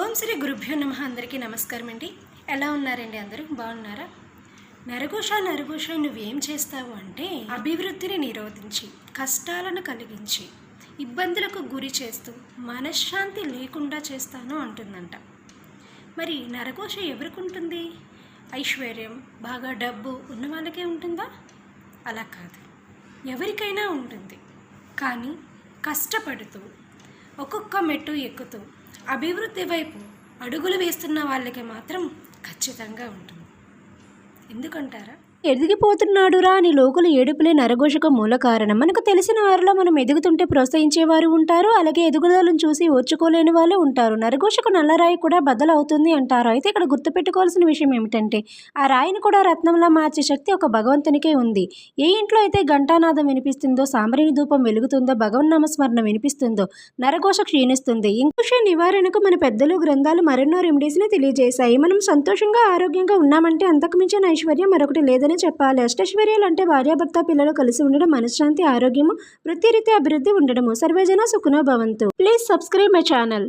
ఓం శ్రీ గురుభ్యో నమః. అందరికీ నమస్కారం అండి. ఎలా ఉన్నారండి? అందరూ బాగున్నారా? నరఘోష నువ్వేం చేస్తావు అంటే అభివృద్ధిని నిరోధించి కష్టాలను కలిగించి ఇబ్బందులకు గురి చేస్తూ మనశ్శాంతి లేకుండా చేస్తాను అంటుందంట. మరి నరఘోష ఎవరికి ఉంటుంది? ఐశ్వర్యం, బాగా డబ్బు ఉన్న వాళ్ళకే ఉంటుందా? అలా కాదు, ఎవరికైనా ఉంటుంది. కానీ కష్టపడుతూ ఒక్కొక్క మెట్టు ఎక్కుతూ అభివృద్ధి వైపు అడుగులు వేస్తున్న వాళ్ళకి మాత్రం ఖచ్చితంగా ఉంటుంది. ఎందుకంటారా? ఎదిగిపోతున్నాడురా అని లోకుల ఏడుపులే నరఘోషకు మూల కారణం. మనకు తెలిసిన వారిలో మనం ఎదుగుతుంటే ప్రోత్సహించేవారు ఉంటారు, అలాగే ఎదుగుదలను చూసి ఓర్చుకోలేని వాళ్ళు ఉంటారు. నరఘోషకు నల్లరాయి కూడా బద్దలవుతుంది అంటారు. అయితే ఇక్కడ గుర్తుపెట్టుకోవాల్సిన విషయం ఏమిటంటే ఆ రాయిని కూడా రత్నంలా మార్చే శక్తి ఒక భగవంతునికే ఉంది. ఏ ఇంట్లో అయితే ఘంటానాదం వినిపిస్తుందో, సాంబ్రాణి ధూపం వెలుగుతుందో, భగవన్నామస్మరణ వినిపిస్తుందో నరఘోష క్షీణిస్తుంది. ఇంకోష నివారణకు మన పెద్దలు గ్రంథాలు మరెన్నో రెమెడీస్ని తెలియజేశాయి. మనం సంతోషంగా ఆరోగ్యంగా ఉన్నామంటే అంతకు మించిన ఐశ్వర్యం మరొకటి లేదని చెప్పాలి. అష్టైశ్వర్యాలు అంటే భార్యాభర్త పిల్లలు కలిసి ఉండడం, మనశ్శాంతి, ఆరోగ్యము, వృత్తిరీత్యా అభివృద్ధి ఉండడము. సర్వేజన సుఖినో భవంతు. Please subscribe my channel.